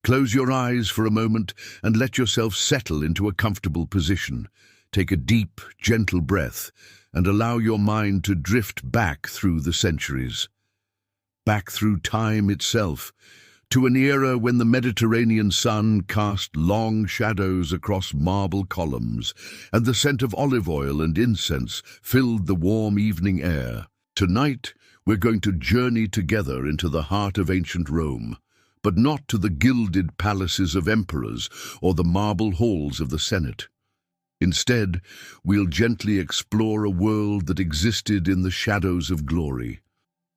Close your eyes for a moment and let yourself settle into a comfortable position. Take a deep, gentle breath and allow your mind to drift back through the centuries, back through time itself, to an era when the Mediterranean sun cast long shadows across marble columns, and the scent of olive oil and incense filled the warm evening air. Tonight, we're going to journey together into the heart of ancient Rome, but not to the gilded palaces of emperors or the marble halls of the Senate. Instead, we'll gently explore a world that existed in the shadows of glory,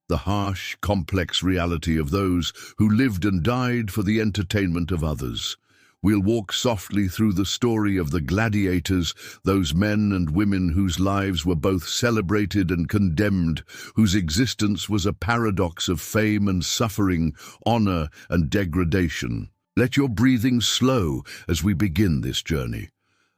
the harsh, complex reality of those who lived and died for the entertainment of others. We'll walk softly through the story of the gladiators, those men and women whose lives were both celebrated and condemned, whose existence was a paradox of fame and suffering, honor and degradation. Let your breathing slow as we begin this journey.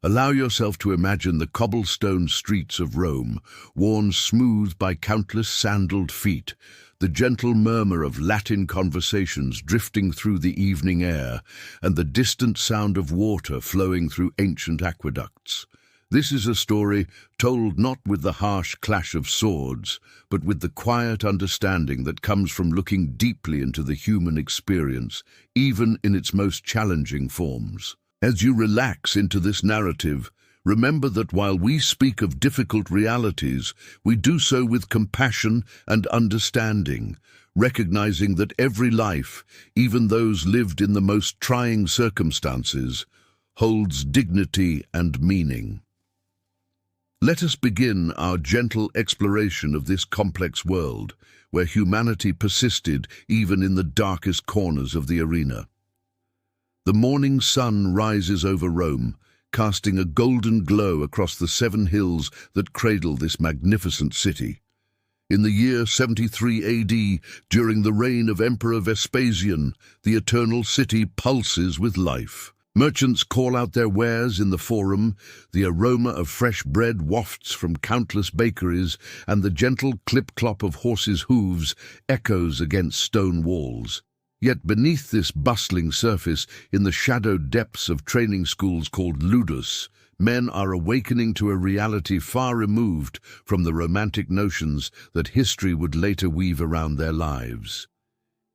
Allow yourself to imagine the cobblestone streets of Rome, worn smooth by countless sandaled feet, the gentle murmur of Latin conversations drifting through the evening air, and the distant sound of water flowing through ancient aqueducts. This is a story told not with the harsh clash of swords, but with the quiet understanding that comes from looking deeply into the human experience, even in its most challenging forms. As you relax into this narrative, remember that while we speak of difficult realities, we do so with compassion and understanding, recognizing that every life, even those lived in the most trying circumstances, holds dignity and meaning. Let us begin our gentle exploration of this complex world, where humanity persisted even in the darkest corners of the arena. The morning sun rises over Rome, casting a golden glow across the 7 hills that cradle this magnificent city. In the year 73 AD, during the reign of Emperor Vespasian, the eternal city pulses with life. Merchants call out their wares in the forum, the aroma of fresh bread wafts from countless bakeries, and the gentle clip-clop of horses' hooves echoes against stone walls. Yet beneath this bustling surface, in the shadowed depths of training schools called ludus, men are awakening to a reality far removed from the romantic notions that history would later weave around their lives.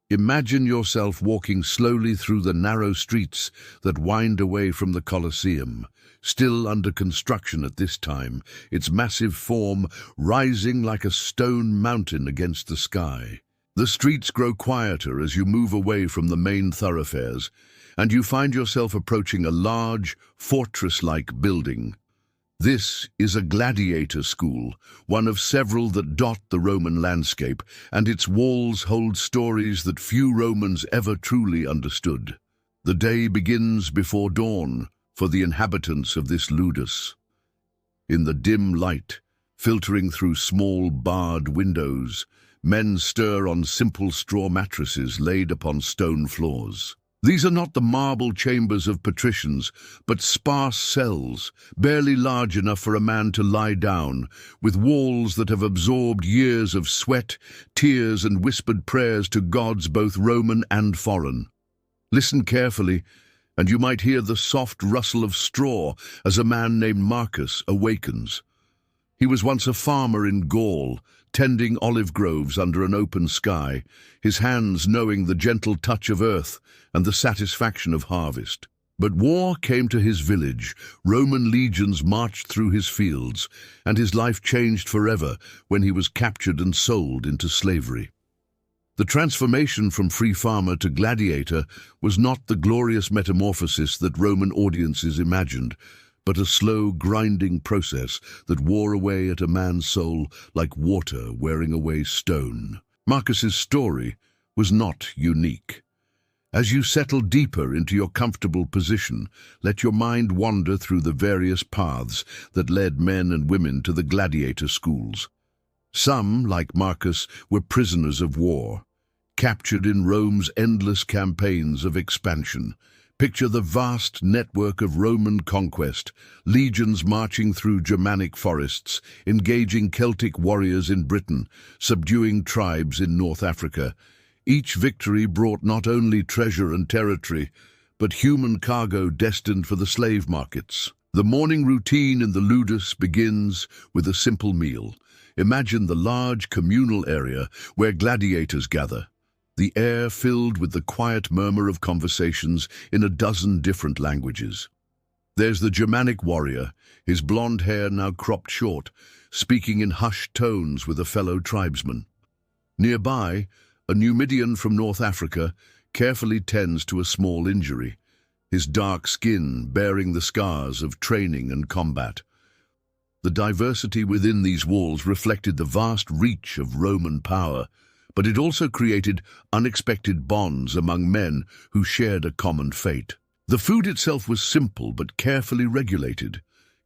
Imagine yourself walking slowly through the narrow streets that wind away from the Colosseum, still under construction at this time, its massive form rising like a stone mountain against the sky. The streets grow quieter as you move away from the main thoroughfares, and you find yourself approaching a large, fortress-like building. This is a gladiator school, one of several that dot the Roman landscape, and its walls hold stories that few Romans ever truly understood. The day begins before dawn for the inhabitants of this ludus. In the dim light, filtering through small barred windows, men stir on simple straw mattresses laid upon stone floors. These are not the marble chambers of patricians, but sparse cells, barely large enough for a man to lie down, with walls that have absorbed years of sweat, tears, and whispered prayers to gods both Roman and foreign. Listen carefully, and you might hear the soft rustle of straw as a man named Marcus awakens. He was once a farmer in Gaul, tending olive groves under an open sky, his hands knowing the gentle touch of earth and the satisfaction of harvest. But war came to his village, Roman legions marched through his fields, and his life changed forever when he was captured and sold into slavery. The transformation from free farmer to gladiator was not the glorious metamorphosis that Roman audiences imagined, but a slow, grinding process that wore away at a man's soul like water wearing away stone. Marcus's story was not unique. As you settle deeper into your comfortable position, let your mind wander through the various paths that led men and women to the gladiator schools. Some, like Marcus, were prisoners of war, captured in Rome's endless campaigns of expansion. Picture the vast network of Roman conquest, legions marching through Germanic forests, engaging Celtic warriors in Britain, subduing tribes in North Africa. Each victory brought not only treasure and territory, but human cargo destined for the slave markets. The morning routine in the ludus begins with a simple meal. Imagine the large communal area where gladiators gather, the air filled with the quiet murmur of conversations in a dozen different languages. There's the Germanic warrior, his blonde hair now cropped short, speaking in hushed tones with a fellow tribesman. Nearby, a Numidian from North Africa carefully tends to a small injury, his dark skin bearing the scars of training and combat. The diversity within these walls reflected the vast reach of Roman power, but it also created unexpected bonds among men who shared a common fate. The food itself was simple but carefully regulated.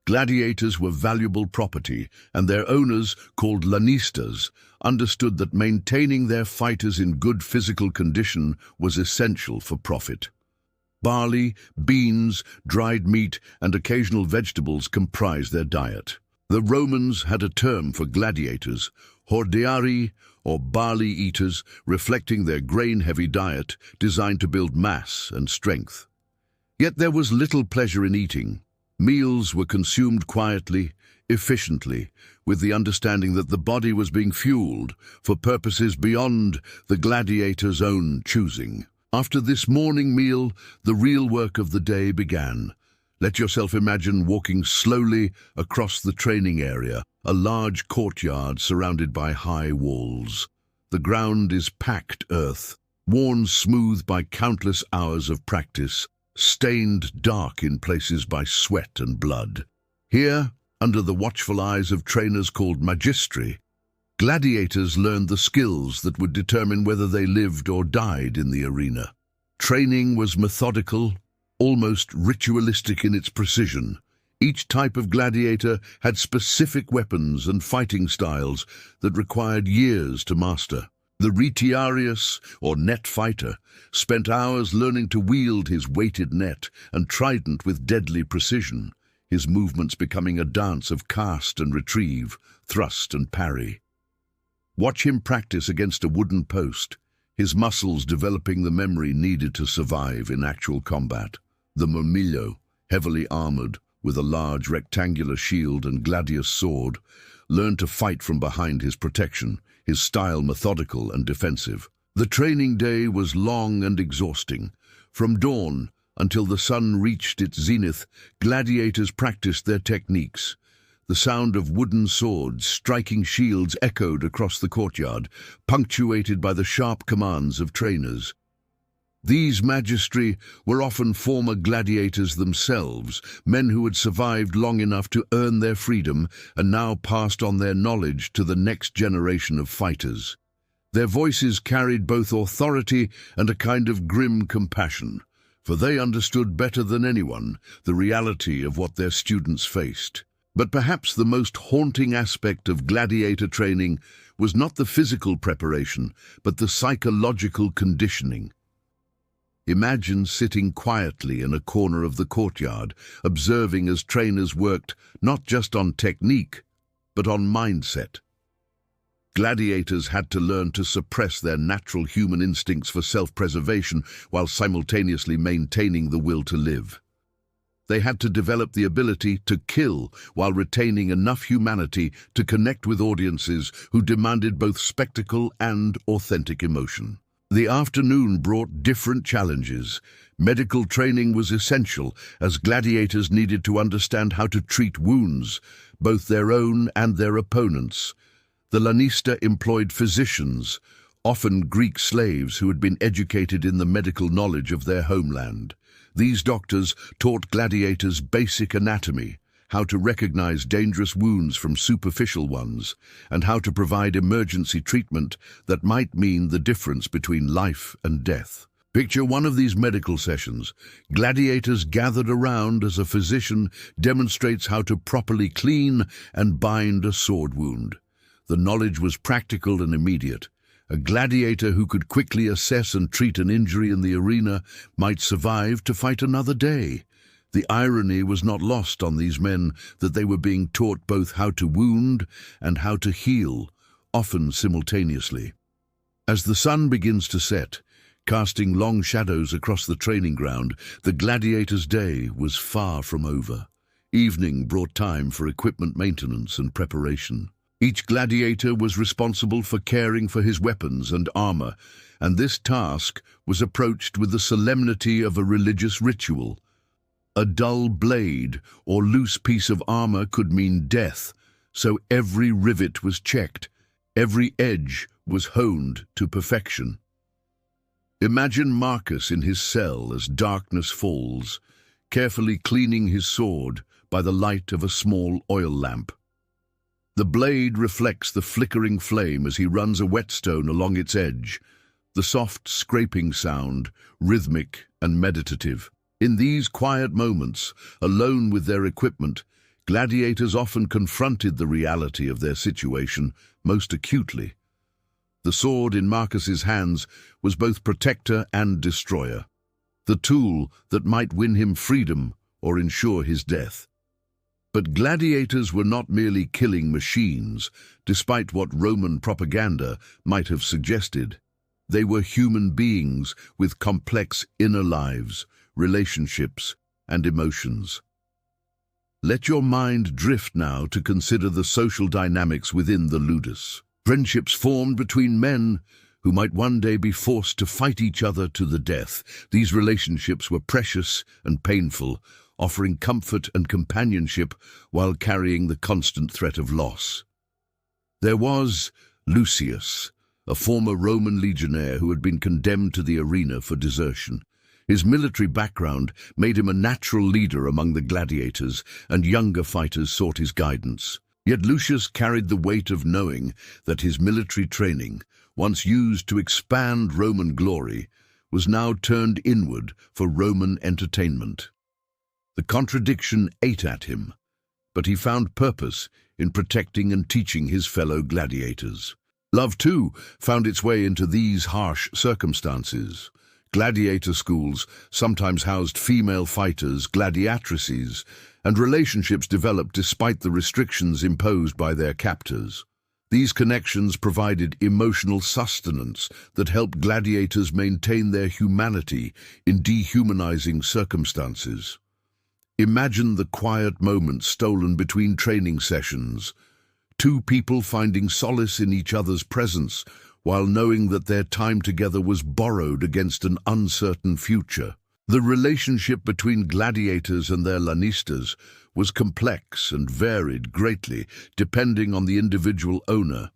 Gladiators were valuable property, and their owners, called lanistas, understood that maintaining their fighters in good physical condition was essential for profit. Barley, beans, dried meat, and occasional vegetables comprised their diet. The Romans had a term for gladiators, hordeari, or barley eaters, reflecting their grain-heavy diet designed to build mass and strength. Yet there was little pleasure in eating. Meals were consumed quietly, efficiently, with the understanding that the body was being fueled for purposes beyond the gladiator's own choosing. After this morning meal, the real work of the day began. Let yourself imagine walking slowly across the training area, a large courtyard surrounded by high walls. The ground is packed earth, worn smooth by countless hours of practice, stained dark in places by sweat and blood. Here, under the watchful eyes of trainers called magistri, gladiators learned the skills that would determine whether they lived or died in the arena. Training was methodical, almost ritualistic in its precision. Each type of gladiator had specific weapons and fighting styles that required years to master. The retiarius, or net fighter, spent hours learning to wield his weighted net and trident with deadly precision, his movements becoming a dance of cast and retrieve, thrust and parry. Watch him practice against a wooden post, his muscles developing the memory needed to survive in actual combat. The murmillo, heavily armored, with a large rectangular shield and gladius sword, learned to fight from behind his protection, his style methodical and defensive. The training day was long and exhausting. From dawn until the sun reached its zenith, gladiators practiced their techniques. The sound of wooden swords striking shields echoed across the courtyard, punctuated by the sharp commands of trainers. These magistri were often former gladiators themselves, men who had survived long enough to earn their freedom and now passed on their knowledge to the next generation of fighters. Their voices carried both authority and a kind of grim compassion, for they understood better than anyone the reality of what their students faced. But perhaps the most haunting aspect of gladiator training was not the physical preparation, but the psychological conditioning. Imagine sitting quietly in a corner of the courtyard, observing as trainers worked not just on technique, but on mindset. Gladiators had to learn to suppress their natural human instincts for self-preservation while simultaneously maintaining the will to live. They had to develop the ability to kill while retaining enough humanity to connect with audiences who demanded both spectacle and authentic emotion. The afternoon brought different challenges. Medical training was essential, as gladiators needed to understand how to treat wounds, both their own and their opponents. The lanista employed physicians, often Greek slaves who had been educated in the medical knowledge of their homeland. These doctors taught gladiators basic anatomy, how to recognize dangerous wounds from superficial ones, and how to provide emergency treatment that might mean the difference between life and death. Picture one of these medical sessions. Gladiators gathered around as a physician demonstrates how to properly clean and bind a sword wound. The knowledge was practical and immediate. A gladiator who could quickly assess and treat an injury in the arena might survive to fight another day. The irony was not lost on these men that they were being taught both how to wound and how to heal, often simultaneously. As the sun begins to set, casting long shadows across the training ground, the gladiator's day was far from over. Evening brought time for equipment maintenance and preparation. Each gladiator was responsible for caring for his weapons and armor, and this task was approached with the solemnity of a religious ritual. A dull blade or loose piece of armor could mean death, so every rivet was checked, every edge was honed to perfection. Imagine Marcus in his cell as darkness falls, carefully cleaning his sword by the light of a small oil lamp. The blade reflects the flickering flame as he runs a whetstone along its edge, the soft scraping sound, rhythmic and meditative. In these quiet moments, alone with their equipment, gladiators often confronted the reality of their situation most acutely. The sword in Marcus's hands was both protector and destroyer, the tool that might win him freedom or ensure his death. But gladiators were not merely killing machines, despite what Roman propaganda might have suggested. They were human beings with complex inner lives, relationships, and emotions. Let your mind drift now to consider the social dynamics within the ludus. Friendships formed between men who might one day be forced to fight each other to the death. These relationships were precious and painful, offering comfort and companionship while carrying the constant threat of loss. There was Lucius, a former Roman legionnaire who had been condemned to the arena for desertion. His military background made him a natural leader among the gladiators, and younger fighters sought his guidance. Yet Lucius carried the weight of knowing that his military training, once used to expand Roman glory, was now turned inward for Roman entertainment. The contradiction ate at him, but he found purpose in protecting and teaching his fellow gladiators. Love, too, found its way into these harsh circumstances. Gladiator schools sometimes housed female fighters, gladiatrices, and relationships developed despite the restrictions imposed by their captors. These connections provided emotional sustenance that helped gladiators maintain their humanity in dehumanizing circumstances. Imagine the quiet moments stolen between training sessions, two people finding solace in each other's presence while knowing that their time together was borrowed against an uncertain future. The relationship between gladiators and their lanistas was complex and varied greatly, depending on the individual owner.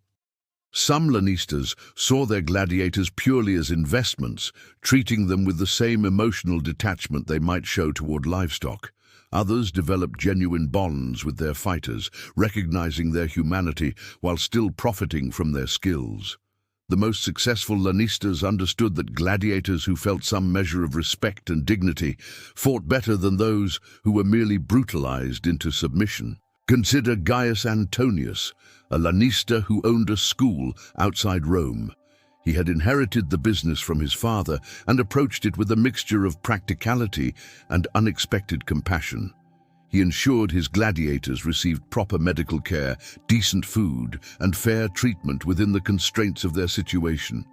Some lanistas saw their gladiators purely as investments, treating them with the same emotional detachment they might show toward livestock. Others developed genuine bonds with their fighters, recognizing their humanity while still profiting from their skills. The most successful lanistas understood that gladiators who felt some measure of respect and dignity fought better than those who were merely brutalized into submission. Consider Gaius Antonius, a lanista who owned a school outside Rome. He had inherited the business from his father and approached it with a mixture of practicality and unexpected compassion. He ensured his gladiators received proper medical care, decent food, and fair treatment within the constraints of their situation.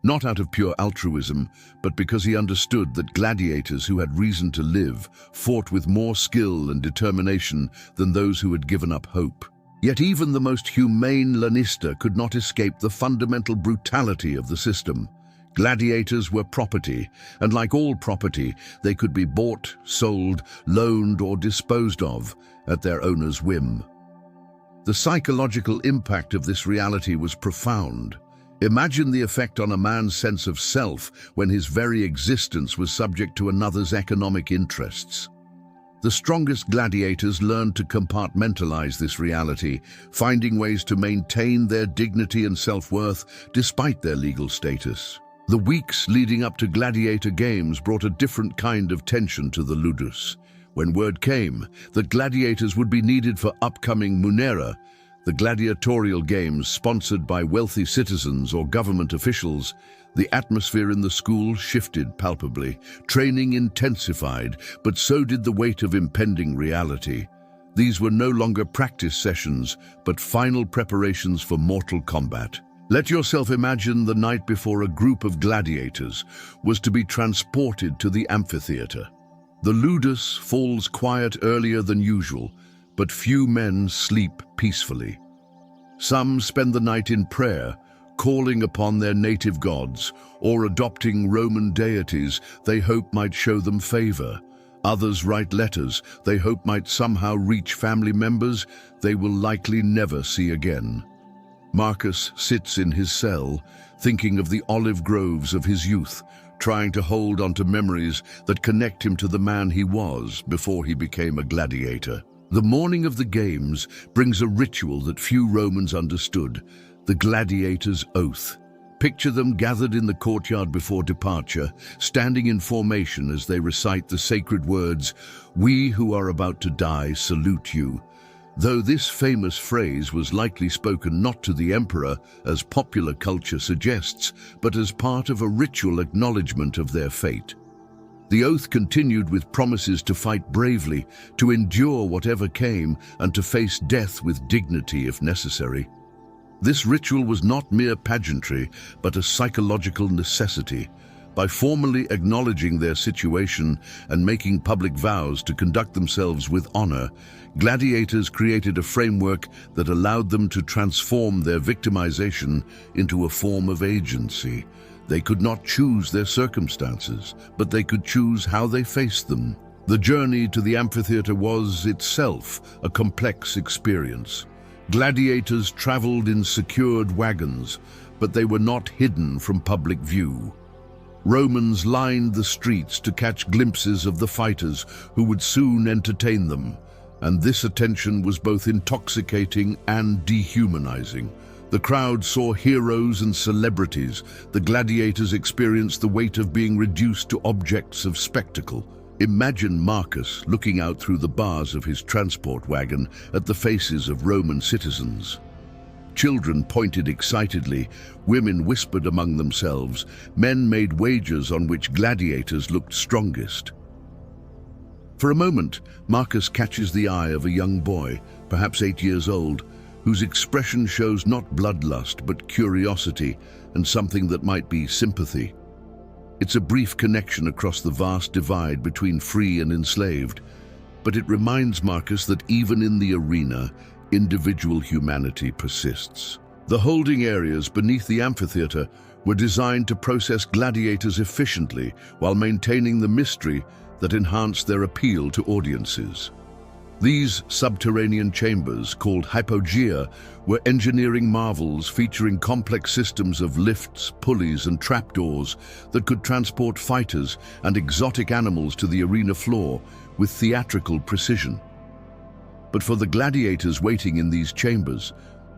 Not out of pure altruism, but because he understood that gladiators who had reason to live fought with more skill and determination than those who had given up hope. Yet even the most humane lanista could not escape the fundamental brutality of the system. Gladiators were property, and like all property, they could be bought, sold, loaned, or disposed of at their owner's whim. The psychological impact of this reality was profound. Imagine the effect on a man's sense of self when his very existence was subject to another's economic interests. The strongest gladiators learned to compartmentalize this reality, finding ways to maintain their dignity and self-worth despite their legal status. The weeks leading up to gladiator games brought a different kind of tension to the ludus. When word came that gladiators would be needed for upcoming munera, the gladiatorial games sponsored by wealthy citizens or government officials, the atmosphere in the school shifted palpably. Training intensified, but so did the weight of impending reality. These were no longer practice sessions, but final preparations for mortal combat. Let yourself imagine the night before a group of gladiators was to be transported to the amphitheater. The ludus falls quiet earlier than usual, but few men sleep peacefully. Some spend the night in prayer, calling upon their native gods or adopting Roman deities they hope might show them favor. Others write letters they hope might somehow reach family members they will likely never see again. Marcus sits in his cell, thinking of the olive groves of his youth, trying to hold onto memories that connect him to the man he was before he became a gladiator. The morning of the games brings a ritual that few Romans understood, the gladiator's oath. Picture them gathered in the courtyard before departure, standing in formation as they recite the sacred words, "We who are about to die salute you." Though this famous phrase was likely spoken not to the emperor, as popular culture suggests, but as part of a ritual acknowledgement of their fate. The oath continued with promises to fight bravely, to endure whatever came, and to face death with dignity if necessary. This ritual was not mere pageantry, but a psychological necessity. By formally acknowledging their situation and making public vows to conduct themselves with honor, gladiators created a framework that allowed them to transform their victimization into a form of agency. They could not choose their circumstances, but they could choose how they faced them. The journey to the amphitheater was itself a complex experience. Gladiators traveled in secured wagons, but they were not hidden from public view. Romans lined the streets to catch glimpses of the fighters who would soon entertain them, and this attention was both intoxicating and dehumanizing. The crowd saw heroes and celebrities. The gladiators experienced the weight of being reduced to objects of spectacle. Imagine Marcus looking out through the bars of his transport wagon at the faces of Roman citizens. Children pointed excitedly, women whispered among themselves, men made wagers on which gladiators looked strongest. For a moment, Marcus catches the eye of a young boy, perhaps 8 years old, whose expression shows not bloodlust but curiosity and something that might be sympathy. It's a brief connection across the vast divide between free and enslaved, but it reminds Marcus that even in the arena, individual humanity persists. The holding areas beneath the amphitheater were designed to process gladiators efficiently while maintaining the mystery that enhanced their appeal to audiences. These subterranean chambers, called hypogea, were engineering marvels featuring complex systems of lifts, pulleys, and trapdoors that could transport fighters and exotic animals to the arena floor with theatrical precision. But for the gladiators waiting in these chambers,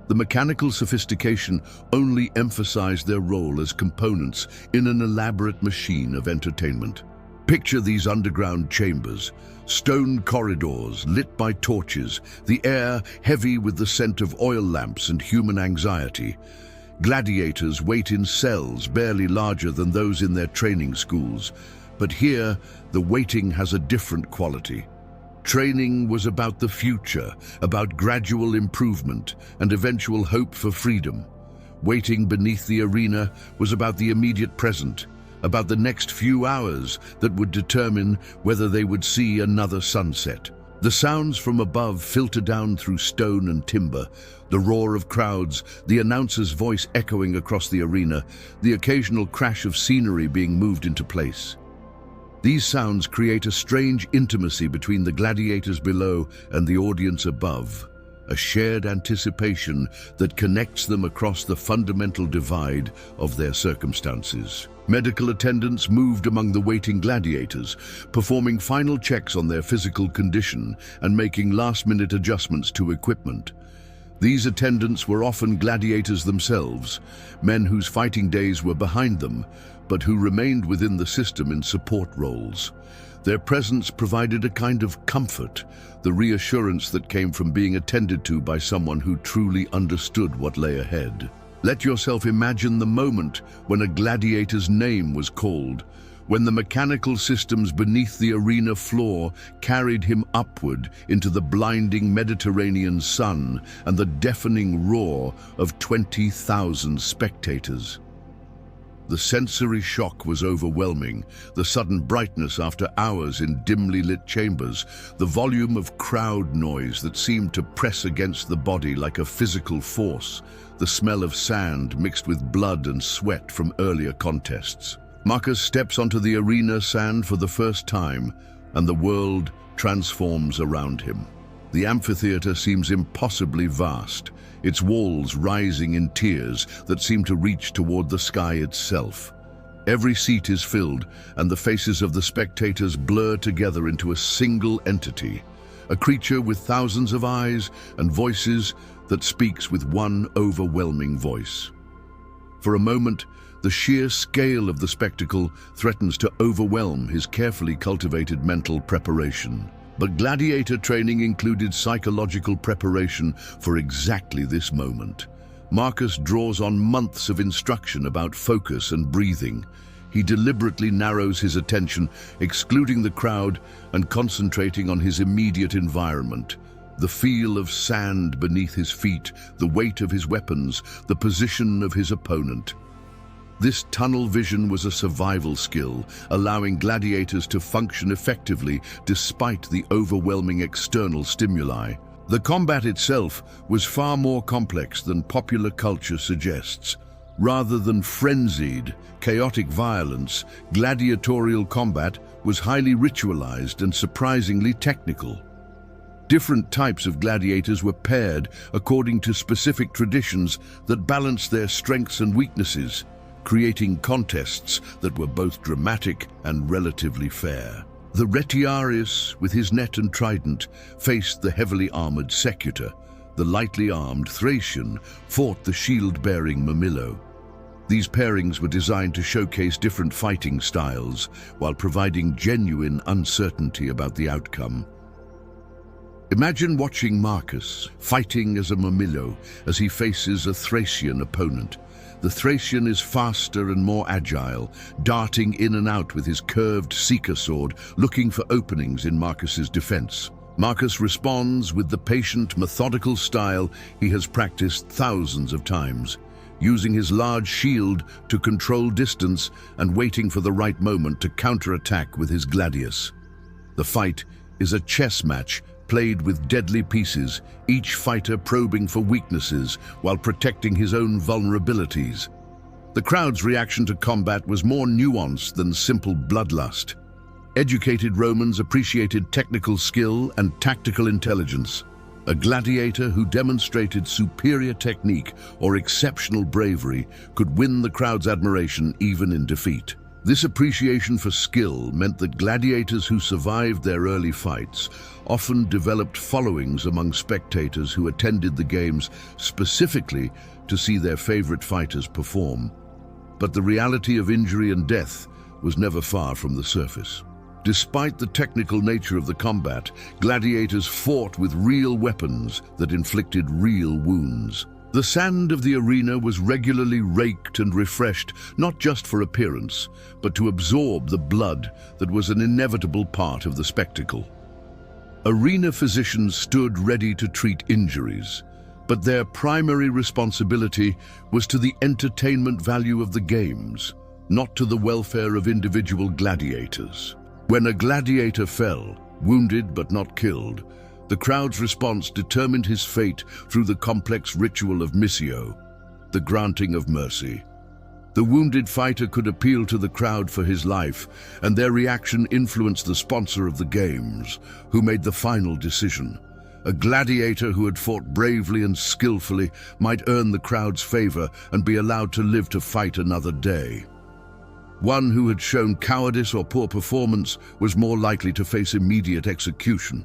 the mechanical sophistication only emphasized their role as components in an elaborate machine of entertainment. Picture these underground chambers, stone corridors lit by torches, the air heavy with the scent of oil lamps and human anxiety. Gladiators wait in cells barely larger than those in their training schools, but here the waiting has a different quality. Training was about the future, about gradual improvement and eventual hope for freedom. Waiting beneath the arena was about the immediate present, about the next few hours that would determine whether they would see another sunset. The sounds from above filter down through stone and timber, the roar of crowds, the announcer's voice echoing across the arena, the occasional crash of scenery being moved into place. These sounds create a strange intimacy between the gladiators below and the audience above, a shared anticipation that connects them across the fundamental divide of their circumstances. Medical attendants moved among the waiting gladiators, performing final checks on their physical condition and making last-minute adjustments to equipment. These attendants were often gladiators themselves, men whose fighting days were behind them, but who remained within the system in support roles. Their presence provided a kind of comfort, the reassurance that came from being attended to by someone who truly understood what lay ahead. Let yourself imagine the moment when a gladiator's name was called, when the mechanical systems beneath the arena floor carried him upward into the blinding Mediterranean sun and the deafening roar of 20,000 spectators. The sensory shock was overwhelming, the sudden brightness after hours in dimly lit chambers, the volume of crowd noise that seemed to press against the body like a physical force, the smell of sand mixed with blood and sweat from earlier contests. Marcus steps onto the arena sand for the first time, and the world transforms around him. The amphitheater seems impossibly vast, its walls rising in tiers that seem to reach toward the sky itself. Every seat is filled, and the faces of the spectators blur together into a single entity, a creature with thousands of eyes and voices that speaks with one overwhelming voice. For a moment, the sheer scale of the spectacle threatens to overwhelm his carefully cultivated mental preparation. But Gladiator training included psychological preparation for exactly this moment. Marcus draws on months of instruction about focus and breathing. He deliberately narrows his attention, excluding the crowd and concentrating on his immediate environment. The feel of sand beneath his feet, the weight of his weapons, the position of his opponent. This tunnel vision was a survival skill, allowing gladiators to function effectively despite the overwhelming external stimuli. The combat itself was far more complex than popular culture suggests. Rather than frenzied, chaotic violence, gladiatorial combat was highly ritualized and surprisingly technical. Different types of gladiators were paired according to specific traditions that balanced their strengths and weaknesses, creating contests that were both dramatic and relatively fair. The Retiarius, with his net and trident, faced the heavily armored Secutor. The lightly armed Thracian fought the shield-bearing Mamillo. These pairings were designed to showcase different fighting styles while providing genuine uncertainty about the outcome. Imagine watching Marcus fighting as a Mamillo as he faces a Thracian opponent. The Thracian is faster and more agile, darting in and out with his curved seeker sword, looking for openings in Marcus's defense. Marcus responds with the patient, methodical style he has practiced thousands of times, using his large shield to control distance and waiting for the right moment to counterattack with his gladius. The fight is a chess match played with deadly pieces, each fighter probing for weaknesses while protecting his own vulnerabilities. The crowd's reaction to combat was more nuanced than simple bloodlust. Educated Romans appreciated technical skill and tactical intelligence. A gladiator who demonstrated superior technique or exceptional bravery could win the crowd's admiration even in defeat. This appreciation for skill meant that gladiators who survived their early fights often developed followings among spectators who attended the games specifically to see their favorite fighters perform. But the reality of injury and death was never far from the surface. Despite the technical nature of the combat, gladiators fought with real weapons that inflicted real wounds. The sand of the arena was regularly raked and refreshed, not just for appearance, but to absorb the blood that was an inevitable part of the spectacle. Arena physicians stood ready to treat injuries, but their primary responsibility was to the entertainment value of the games, not to the welfare of individual gladiators. When a gladiator fell, wounded but not killed, the crowd's response determined his fate through the complex ritual of missio, the granting of mercy. The wounded fighter could appeal to the crowd for his life, and their reaction influenced the sponsor of the games, who made the final decision. A gladiator who had fought bravely and skillfully might earn the crowd's favor and be allowed to live to fight another day. One who had shown cowardice or poor performance was more likely to face immediate execution.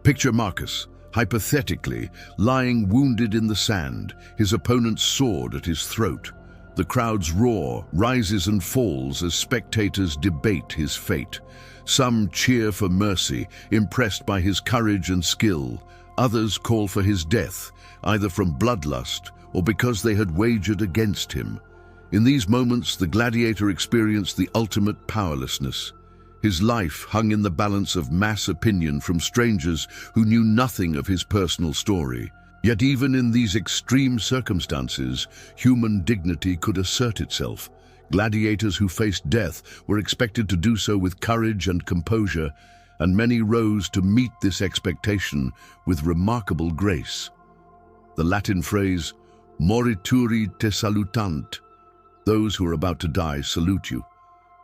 Picture Marcus, hypothetically, lying wounded in the sand, his opponent's sword at his throat. The crowd's roar rises and falls as spectators debate his fate. Some cheer for mercy, impressed by his courage and skill. Others call for his death, either from bloodlust or because they had wagered against him. In these moments, the gladiator experienced the ultimate powerlessness. His life hung in the balance of mass opinion from strangers who knew nothing of his personal story. Yet even in these extreme circumstances, human dignity could assert itself. Gladiators who faced death were expected to do so with courage and composure, and many rose to meet this expectation with remarkable grace. The Latin phrase, morituri te salutant, those who are about to die salute you,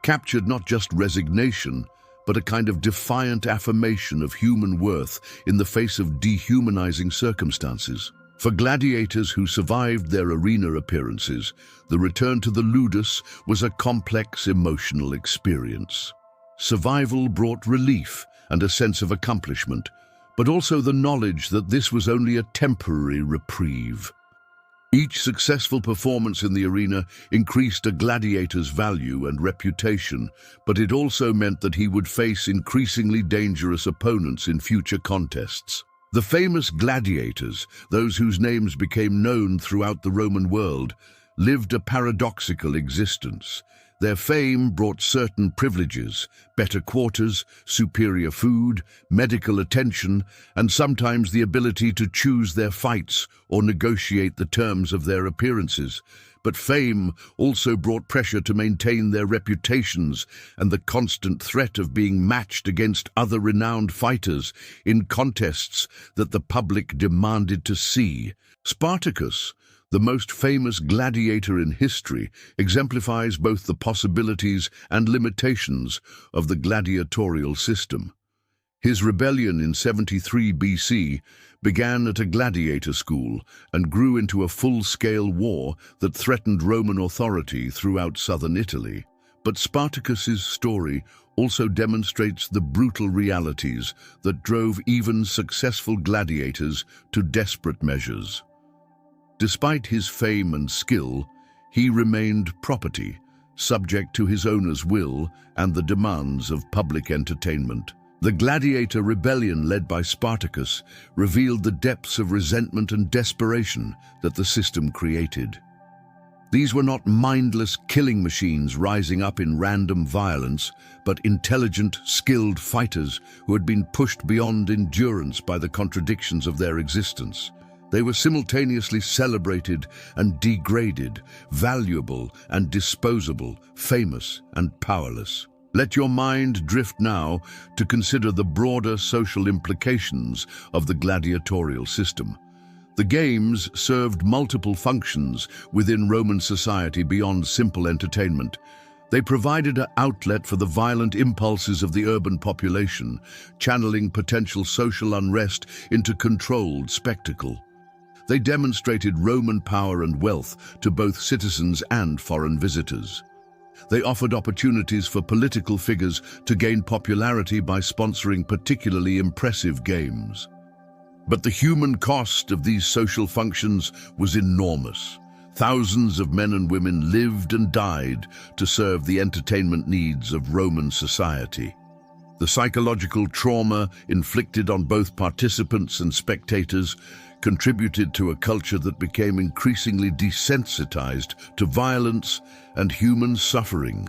captured not just resignation, but a kind of defiant affirmation of human worth in the face of dehumanizing circumstances. For gladiators who survived their arena appearances, the return to the ludus was a complex emotional experience. Survival brought relief and a sense of accomplishment, but also the knowledge that this was only a temporary reprieve. Each successful performance in the arena increased a gladiator's value and reputation, but it also meant that he would face increasingly dangerous opponents in future contests. The famous gladiators, those whose names became known throughout the Roman world, lived a paradoxical existence. Their fame brought certain privileges, better quarters, superior food, medical attention, and sometimes the ability to choose their fights or negotiate the terms of their appearances. But fame also brought pressure to maintain their reputations and the constant threat of being matched against other renowned fighters in contests that the public demanded to see. Spartacus, the most famous gladiator in history, exemplifies both the possibilities and limitations of the gladiatorial system. His rebellion in 73 BC began at a gladiator school and grew into a full-scale war that threatened Roman authority throughout southern Italy. But Spartacus's story also demonstrates the brutal realities that drove even successful gladiators to desperate measures. Despite his fame and skill, he remained property, subject to his owner's will and the demands of public entertainment. The gladiator rebellion led by Spartacus revealed the depths of resentment and desperation that the system created. These were not mindless killing machines rising up in random violence, but intelligent, skilled fighters who had been pushed beyond endurance by the contradictions of their existence. They were simultaneously celebrated and degraded, valuable and disposable, famous and powerless. Let your mind drift now to consider the broader social implications of the gladiatorial system. The games served multiple functions within Roman society beyond simple entertainment. They provided an outlet for the violent impulses of the urban population, channeling potential social unrest into controlled spectacle. They demonstrated Roman power and wealth to both citizens and foreign visitors. They offered opportunities for political figures to gain popularity by sponsoring particularly impressive games. But the human cost of these social functions was enormous. Thousands of men and women lived and died to serve the entertainment needs of Roman society. The psychological trauma inflicted on both participants and spectators contributed to a culture that became increasingly desensitized to violence and human suffering.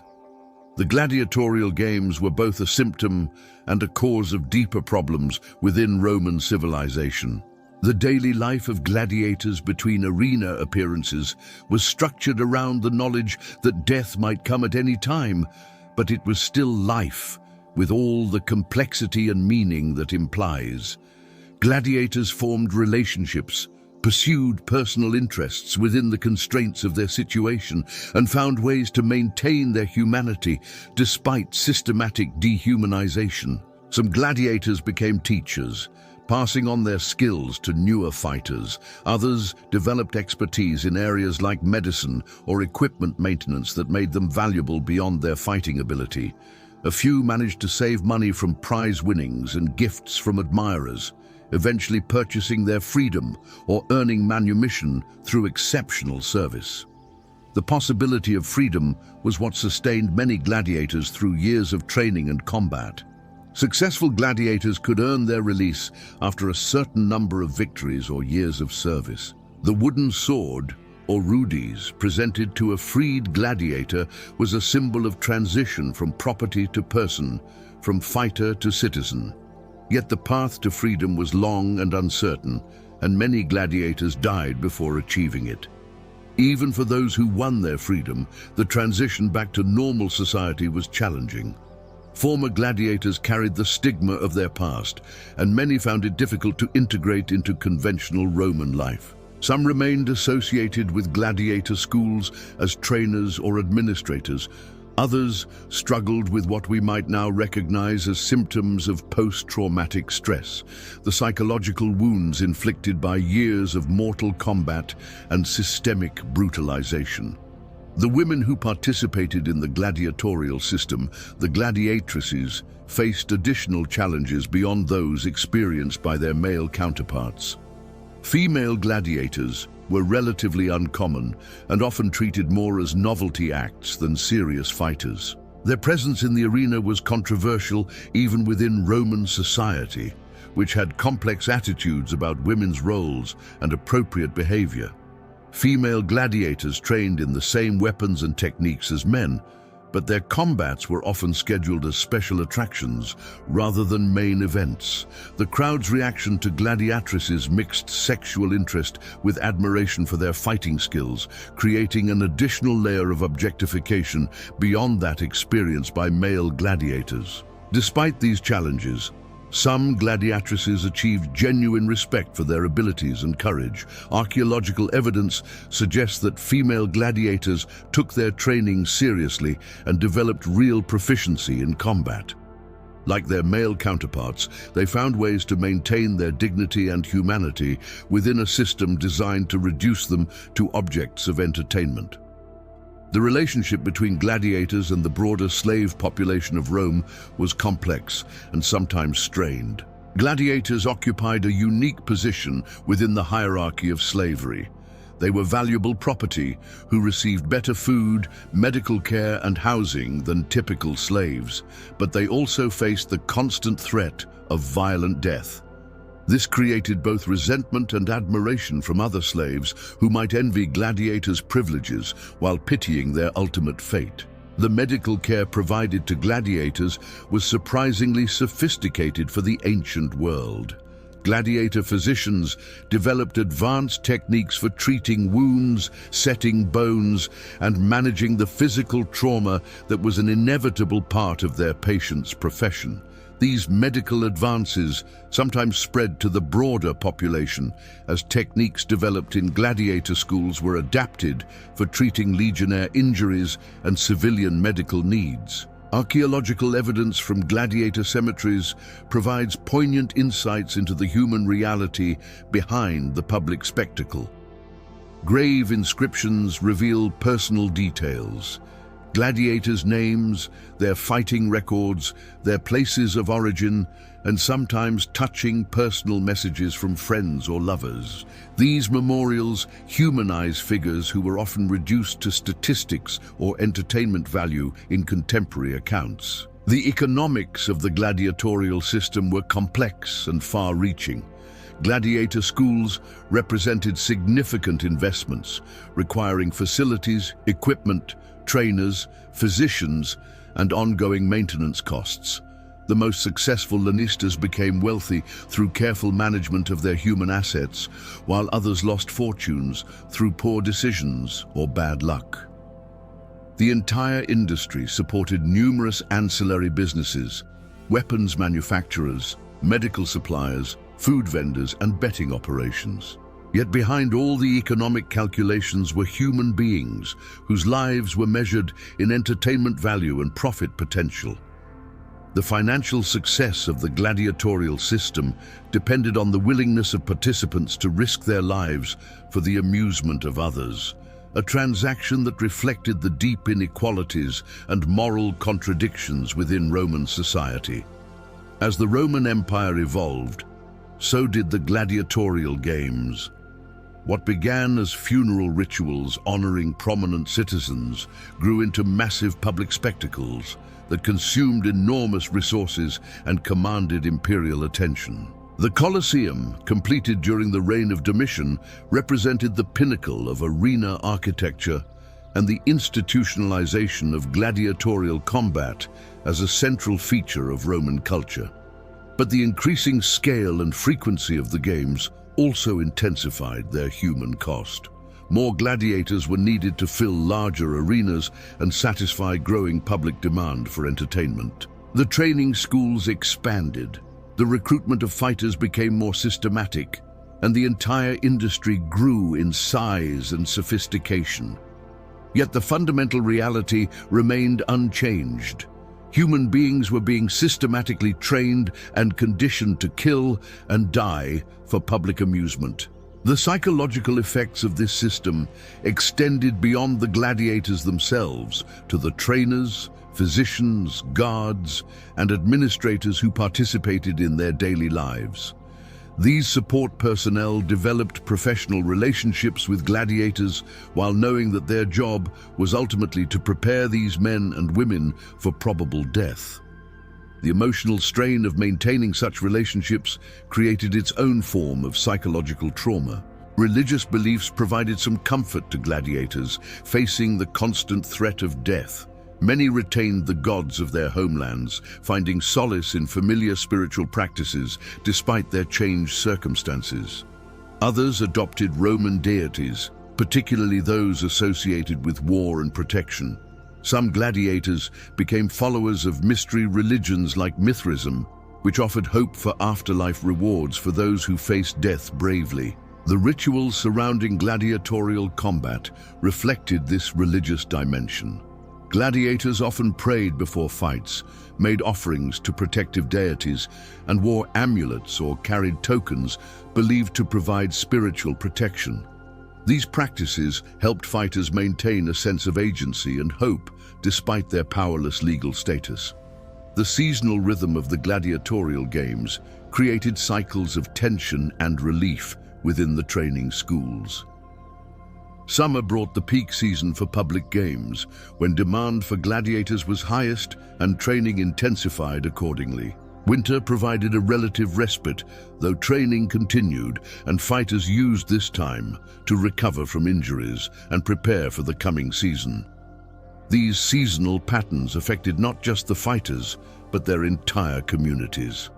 The gladiatorial games were both a symptom and a cause of deeper problems within Roman civilization. The daily life of gladiators between arena appearances was structured around the knowledge that death might come at any time, but it was still life, with all the complexity and meaning that implies. Gladiators formed relationships, pursued personal interests within the constraints of their situation, and found ways to maintain their humanity despite systematic dehumanization. Some gladiators became teachers, passing on their skills to newer fighters. Others developed expertise in areas like medicine or equipment maintenance that made them valuable beyond their fighting ability. A few managed to save money from prize winnings and gifts from admirers, eventually purchasing their freedom or earning manumission through exceptional service. The possibility of freedom was what sustained many gladiators through years of training and combat. Successful gladiators could earn their release after a certain number of victories or years of service. The wooden sword, or rudes, presented to a freed gladiator, was a symbol of transition from property to person, from fighter to citizen. Yet the path to freedom was long and uncertain, and many gladiators died before achieving it. Even for those who won their freedom, the transition back to normal society was challenging. Former gladiators carried the stigma of their past, and many found it difficult to integrate into conventional Roman life. Some remained associated with gladiator schools as trainers or administrators. Others struggled with what we might now recognize as symptoms of post-traumatic stress, the psychological wounds inflicted by years of mortal combat and systemic brutalization. The women who participated in the gladiatorial system, the gladiatresses, faced additional challenges beyond those experienced by their male counterparts. Female gladiators were relatively uncommon and often treated more as novelty acts than serious fighters. Their presence in the arena was controversial even within Roman society, which had complex attitudes about women's roles and appropriate behavior. Female gladiators trained in the same weapons and techniques as men, but their combats were often scheduled as special attractions rather than main events. The crowd's reaction to gladiatresses mixed sexual interest with admiration for their fighting skills, creating an additional layer of objectification beyond that experienced by male gladiators. Despite these challenges, some gladiatresses achieved genuine respect for their abilities and courage. Archaeological evidence suggests that female gladiators took their training seriously and developed real proficiency in combat. Like their male counterparts, they found ways to maintain their dignity and humanity within a system designed to reduce them to objects of entertainment. The relationship between gladiators and the broader slave population of Rome was complex and sometimes strained. Gladiators occupied a unique position within the hierarchy of slavery. They were valuable property who received better food, medical care, and housing than typical slaves, but they also faced the constant threat of violent death. This created both resentment and admiration from other slaves who might envy gladiators' privileges while pitying their ultimate fate. The medical care provided to gladiators was surprisingly sophisticated for the ancient world. Gladiator physicians developed advanced techniques for treating wounds, setting bones, and managing the physical trauma that was an inevitable part of their patients' profession. These medical advances sometimes spread to the broader population as techniques developed in gladiator schools were adapted for treating legionnaire injuries and civilian medical needs. Archaeological evidence from gladiator cemeteries provides poignant insights into the human reality behind the public spectacle. Grave inscriptions reveal personal details. Gladiators' names, their fighting records, their places of origin, and sometimes touching personal messages from friends or lovers. These memorials humanize figures who were often reduced to statistics or entertainment value in contemporary accounts. The economics of the gladiatorial system were complex and far-reaching. Gladiator schools represented significant investments, requiring facilities, equipment, trainers, physicians, and ongoing maintenance costs. The most successful lannistas became wealthy through careful management of their human assets, while others lost fortunes through poor decisions or bad luck. The entire industry supported numerous ancillary businesses, weapons manufacturers, medical suppliers, food vendors, and betting operations. Yet behind all the economic calculations were human beings whose lives were measured in entertainment value and profit potential. The financial success of the gladiatorial system depended on the willingness of participants to risk their lives for the amusement of others, a transaction that reflected the deep inequalities and moral contradictions within Roman society. As the Roman Empire evolved, so did the gladiatorial games. What began as funeral rituals honoring prominent citizens grew into massive public spectacles that consumed enormous resources and commanded imperial attention. The Colosseum, completed during the reign of Domitian, represented the pinnacle of arena architecture and the institutionalization of gladiatorial combat as a central feature of Roman culture. But the increasing scale and frequency of the games also intensified their human cost. More gladiators were needed to fill larger arenas and satisfy growing public demand for entertainment. The training schools expanded, the recruitment of fighters became more systematic, and the entire industry grew in size and sophistication. Yet the fundamental reality remained unchanged. Human beings were being systematically trained and conditioned to kill and die for public amusement. The psychological effects of this system extended beyond the gladiators themselves to the trainers, physicians, guards, and administrators who participated in their daily lives. These support personnel developed professional relationships with gladiators while knowing that their job was ultimately to prepare these men and women for probable death. The emotional strain of maintaining such relationships created its own form of psychological trauma. Religious beliefs provided some comfort to gladiators facing the constant threat of death. Many retained the gods of their homelands, finding solace in familiar spiritual practices despite their changed circumstances. Others adopted Roman deities, particularly those associated with war and protection. Some gladiators became followers of mystery religions like Mithraism, which offered hope for afterlife rewards for those who faced death bravely. The rituals surrounding gladiatorial combat reflected this religious dimension. Gladiators often prayed before fights, made offerings to protective deities, and wore amulets or carried tokens believed to provide spiritual protection. These practices helped fighters maintain a sense of agency and hope despite their powerless legal status. The seasonal rhythm of the gladiatorial games created cycles of tension and relief within the training schools. Summer brought the peak season for public games, when demand for gladiators was highest and training intensified accordingly. Winter provided a relative respite, though training continued, and fighters used this time to recover from injuries and prepare for the coming season. These seasonal patterns affected not just the fighters, but their entire communities.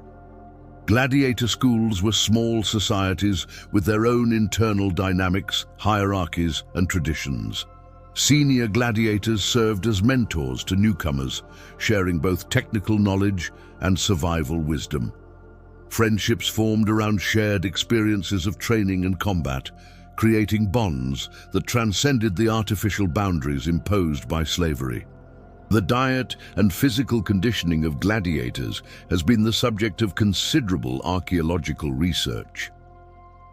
Gladiator schools were small societies with their own internal dynamics, hierarchies, and traditions. Senior gladiators served as mentors to newcomers, sharing both technical knowledge and survival wisdom. Friendships formed around shared experiences of training and combat, creating bonds that transcended the artificial boundaries imposed by slavery. The diet and physical conditioning of gladiators has been the subject of considerable archaeological research.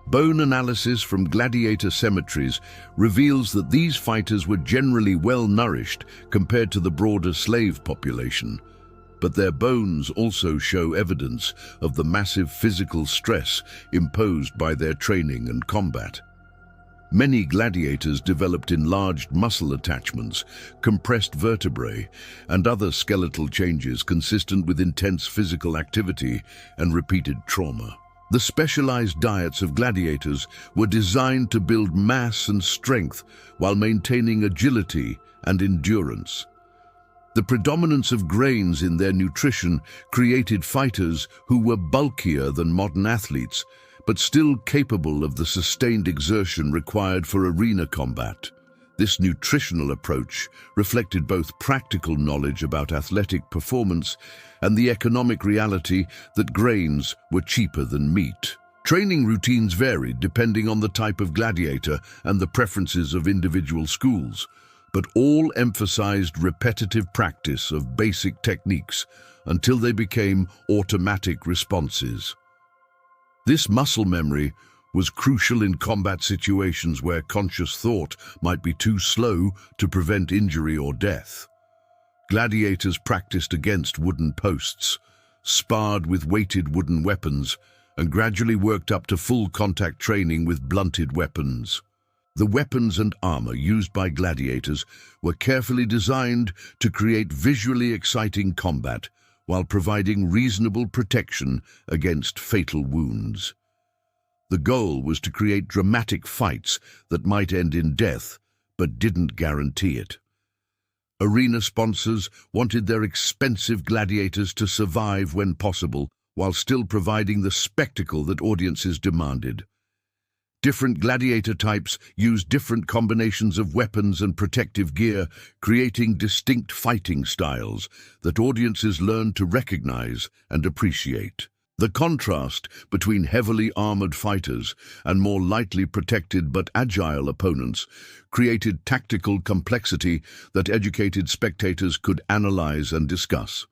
Bone analysis from gladiator cemeteries reveals that these fighters were generally well-nourished compared to the broader slave population, but their bones also show evidence of the massive physical stress imposed by their training and combat. Many gladiators developed enlarged muscle attachments, compressed vertebrae, and other skeletal changes consistent with intense physical activity and repeated trauma. The specialized diets of gladiators were designed to build mass and strength while maintaining agility and endurance. The predominance of grains in their nutrition created fighters who were bulkier than modern athletes, but still capable of the sustained exertion required for arena combat. This nutritional approach reflected both practical knowledge about athletic performance and the economic reality that grains were cheaper than meat. Training routines varied depending on the type of gladiator and the preferences of individual schools, but all emphasized repetitive practice of basic techniques until they became automatic responses. This muscle memory was crucial in combat situations where conscious thought might be too slow to prevent injury or death. Gladiators practiced against wooden posts, sparred with weighted wooden weapons, and gradually worked up to full contact training with blunted weapons. The weapons and armor used by gladiators were carefully designed to create visually exciting combat while providing reasonable protection against fatal wounds. The goal was to create dramatic fights that might end in death, but didn't guarantee it. Arena sponsors wanted their expensive gladiators to survive when possible, while still providing the spectacle that audiences demanded. Different gladiator types used different combinations of weapons and protective gear, creating distinct fighting styles that audiences learned to recognize and appreciate. The contrast between heavily armored fighters and more lightly protected but agile opponents created tactical complexity that educated spectators could analyze and discuss.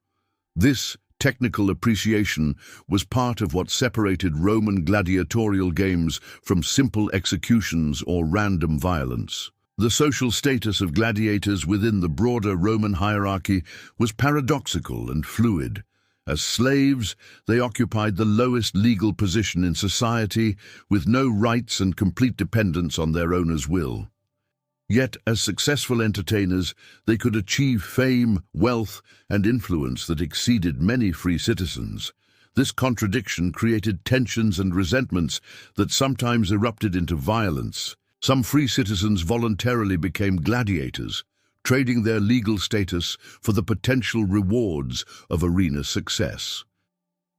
This technical appreciation was part of what separated Roman gladiatorial games from simple executions or random violence. The social status of gladiators within the broader Roman hierarchy was paradoxical and fluid. As slaves, they occupied the lowest legal position in society, with no rights and complete dependence on their owner's will. Yet, as successful entertainers, they could achieve fame, wealth, and influence that exceeded many free citizens. This contradiction created tensions and resentments that sometimes erupted into violence. Some free citizens voluntarily became gladiators, trading their legal status for the potential rewards of arena success.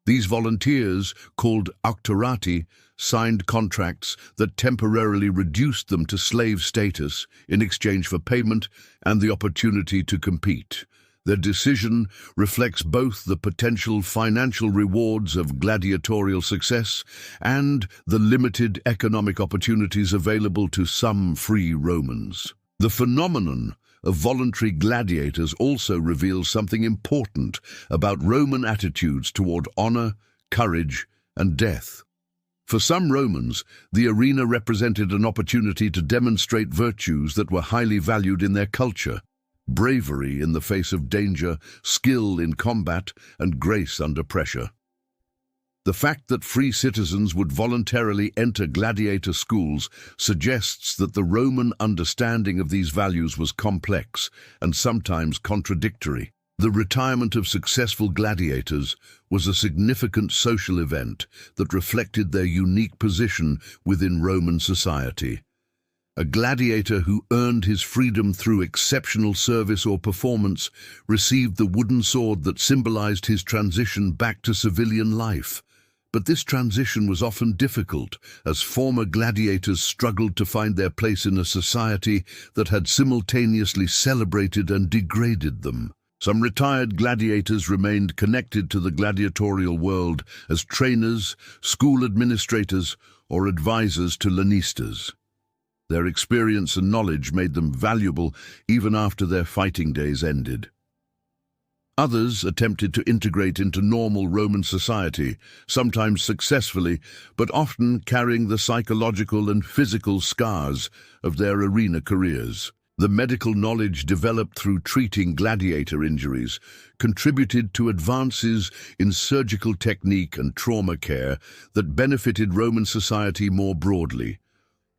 These volunteers, called auctorati, signed contracts that temporarily reduced them to slave status in exchange for payment and the opportunity to compete. Their decision reflects both the potential financial rewards of gladiatorial success and the limited economic opportunities available to some free Romans. The phenomenon of voluntary gladiators also reveals something important about Roman attitudes toward honor, courage, and death. For some Romans, the arena represented an opportunity to demonstrate virtues that were highly valued in their culture: bravery in the face of danger, skill in combat, and grace under pressure. The fact that free citizens would voluntarily enter gladiator schools suggests that the Roman understanding of these values was complex and sometimes contradictory. The retirement of successful gladiators was a significant social event that reflected their unique position within Roman society. A gladiator who earned his freedom through exceptional service or performance received the wooden sword that symbolized his transition back to civilian life. But this transition was often difficult, as former gladiators struggled to find their place in a society that had simultaneously celebrated and degraded them. Some retired gladiators remained connected to the gladiatorial world as trainers, school administrators, or advisors to lanistas. Their experience and knowledge made them valuable even after their fighting days ended. Others attempted to integrate into normal Roman society, sometimes successfully, but often carrying the psychological and physical scars of their arena careers. The medical knowledge developed through treating gladiator injuries contributed to advances in surgical technique and trauma care that benefited Roman society more broadly.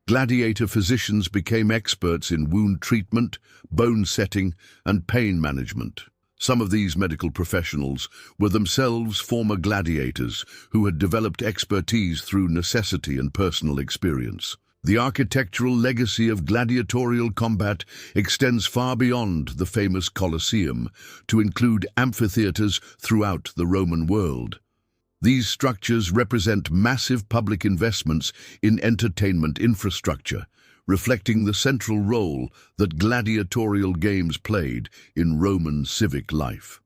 Gladiator physicians became experts in wound treatment, bone setting, and pain management. Some of these medical professionals were themselves former gladiators who had developed expertise through necessity and personal experience. The architectural legacy of gladiatorial combat extends far beyond the famous Colosseum to include amphitheaters throughout the Roman world. These structures represent massive public investments in entertainment infrastructure, reflecting the central role that gladiatorial games played in Roman civic life.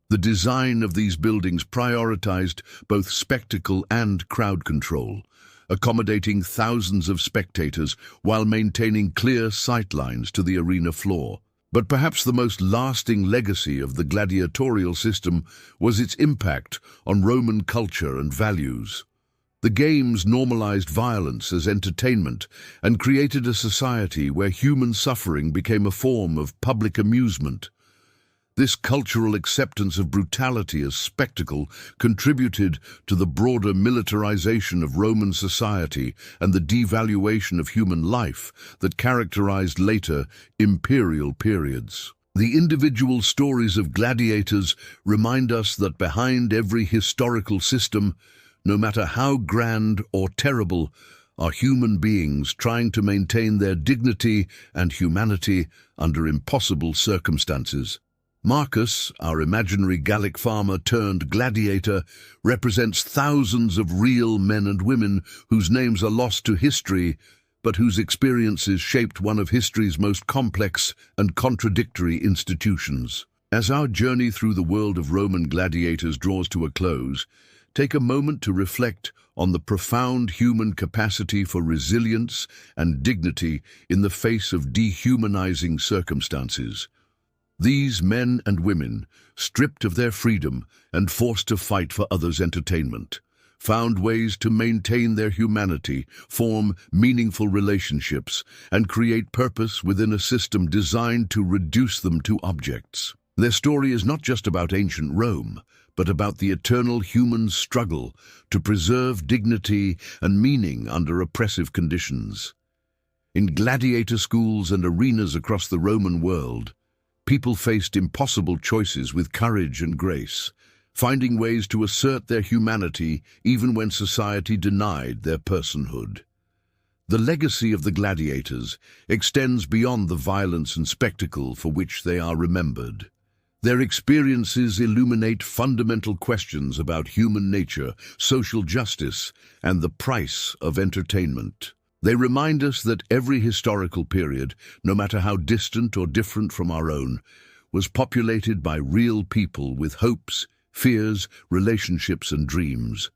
The design of these buildings prioritized both spectacle and crowd control, accommodating thousands of spectators while maintaining clear sightlines to the arena floor. But perhaps the most lasting legacy of the gladiatorial system was its impact on Roman culture and values. The games normalized violence as entertainment and created a society where human suffering became a form of public amusement. This cultural acceptance of brutality as spectacle contributed to the broader militarization of Roman society and the devaluation of human life that characterized later imperial periods. The individual stories of gladiators remind us that behind every historical system, no matter how grand or terrible, are human beings trying to maintain their dignity and humanity under impossible circumstances. Marcus, our imaginary Gallic farmer turned gladiator, represents thousands of real men and women whose names are lost to history, but whose experiences shaped one of history's most complex and contradictory institutions. As our journey through the world of Roman gladiators draws to a close, take a moment to reflect on the profound human capacity for resilience and dignity in the face of dehumanizing circumstances. These men and women, stripped of their freedom and forced to fight for others' entertainment, found ways to maintain their humanity, form meaningful relationships, and create purpose within a system designed to reduce them to objects. Their story is not just about ancient Rome, but about the eternal human struggle to preserve dignity and meaning under oppressive conditions. In gladiator schools and arenas across the Roman world, people faced impossible choices with courage and grace, finding ways to assert their humanity even when society denied their personhood. The legacy of the gladiators extends beyond the violence and spectacle for which they are remembered. Their experiences illuminate fundamental questions about human nature, social justice, and the price of entertainment. They remind us that every historical period, no matter how distant or different from our own, was populated by real people with hopes, fears, relationships, and dreams.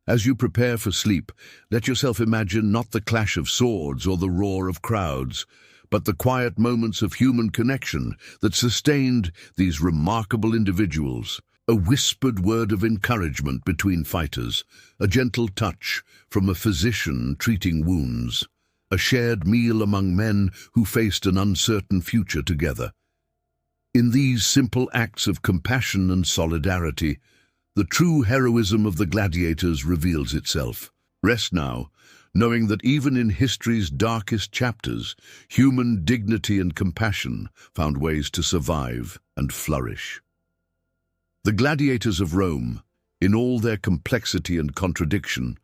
As you prepare for sleep, let yourself imagine not the clash of swords or the roar of crowds, but the quiet moments of human connection that sustained these remarkable individuals. A whispered word of encouragement between fighters, a gentle touch from a physician treating wounds, a shared meal among men who faced an uncertain future together. In these simple acts of compassion and solidarity, the true heroism of the gladiators reveals itself. Rest now, knowing that even in history's darkest chapters, human dignity and compassion found ways to survive and flourish. The gladiators of Rome, in all their complexity and contradiction,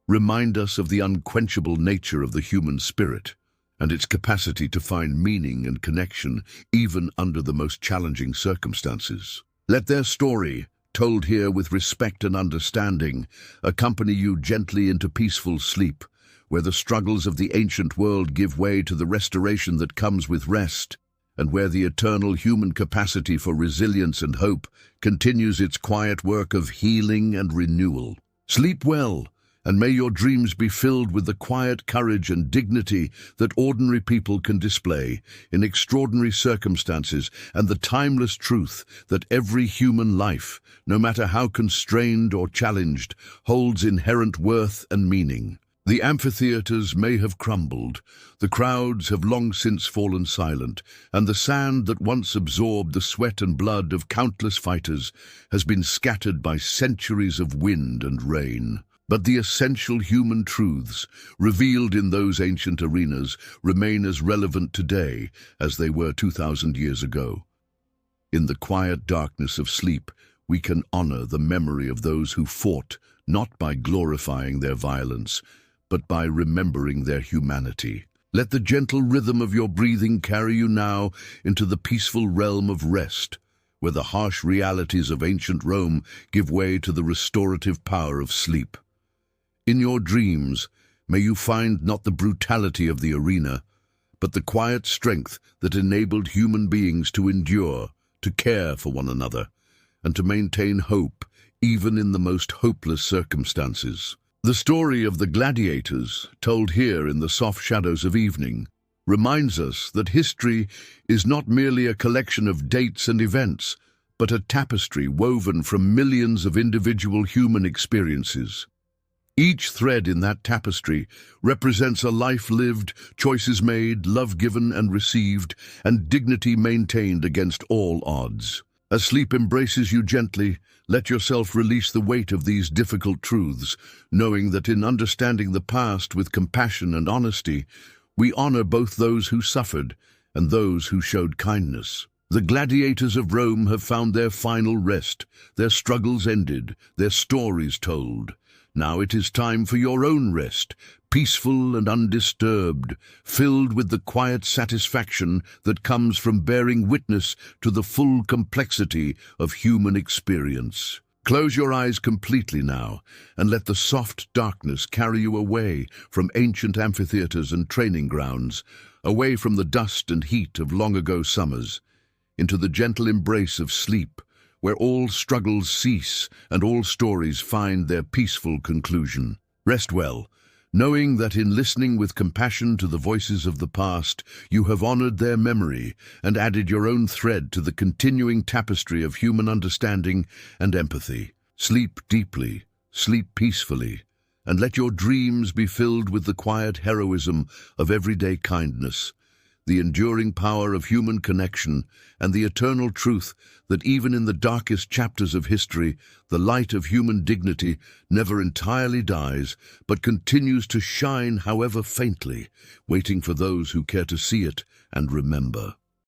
remind us of the unquenchable nature of the human spirit and its capacity to find meaning and connection even under the most challenging circumstances. Let their story, told here with respect and understanding, accompany you gently into peaceful sleep, where the struggles of the ancient world give way to the restoration that comes with rest, and where the eternal human capacity for resilience and hope continues its quiet work of healing and renewal. Sleep well, and may your dreams be filled with the quiet courage and dignity that ordinary people can display in extraordinary circumstances, and the timeless truth that every human life, no matter how constrained or challenged, holds inherent worth and meaning. The amphitheaters may have crumbled, the crowds have long since fallen silent, and the sand that once absorbed the sweat and blood of countless fighters has been scattered by centuries of wind and rain. But the essential human truths revealed in those ancient arenas remain as relevant today as they were 2,000 years ago. In the quiet darkness of sleep, we can honor the memory of those who fought, not by glorifying their violence, but by remembering their humanity. Let the gentle rhythm of your breathing carry you now into the peaceful realm of rest, where the harsh realities of ancient Rome give way to the restorative power of sleep. In your dreams, may you find not the brutality of the arena, but the quiet strength that enabled human beings to endure, to care for one another, and to maintain hope even in the most hopeless circumstances. The story of the gladiators, told here in the soft shadows of evening, reminds us that history is not merely a collection of dates and events, but a tapestry woven from millions of individual human experiences. Each thread in that tapestry represents a life lived, choices made, love given and received, and dignity maintained against all odds. As sleep embraces you gently, let yourself release the weight of these difficult truths, knowing that in understanding the past with compassion and honesty, we honor both those who suffered and those who showed kindness. The gladiators of Rome have found their final rest, their struggles ended, their stories told. Now it is time for your own rest, peaceful and undisturbed, filled with the quiet satisfaction that comes from bearing witness to the full complexity of human experience. Close your eyes completely now, and let the soft darkness carry you away from ancient amphitheaters and training grounds, away from the dust and heat of long-ago summers, into the gentle embrace of sleep, where all struggles cease and all stories find their peaceful conclusion. Rest well, knowing that in listening with compassion to the voices of the past, you have honored their memory and added your own thread to the continuing tapestry of human understanding and empathy. Sleep deeply, sleep peacefully, and let your dreams be filled with the quiet heroism of everyday kindness, the enduring power of human connection, and the eternal truth that even in the darkest chapters of history, the light of human dignity never entirely dies, but continues to shine however faintly, waiting for those who care to see it and remember.